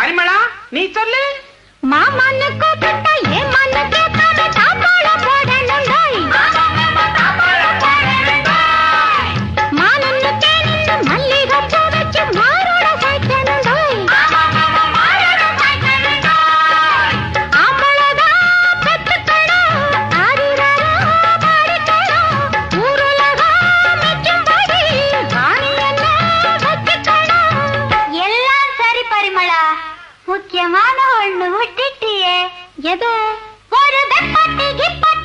பரிமளா நீ சொல்லு. மாமன்னு கூப்பிட்டா ஏன் மண்ணு கேட்காம தாப்பாளம் போடணுண்டாய். மானன்னு தேனின்னு மல்லிகை பூ வச்சு மாரோட சாய்க்கணுண்டாய். ஆம்பளதான் பெத்துக்கணும், ஆதிராரா பாடிக்கணும், ஊருலகம் மெச்சும்படி வாணியெல்லாம் வச்சுக்கணும். எல்லாம் சரி பரிமளா, முக்கியமான ஒண்ணு விட்டுட்டியே. எது? ஒரு வெப்பட்டி கிப்பட்டி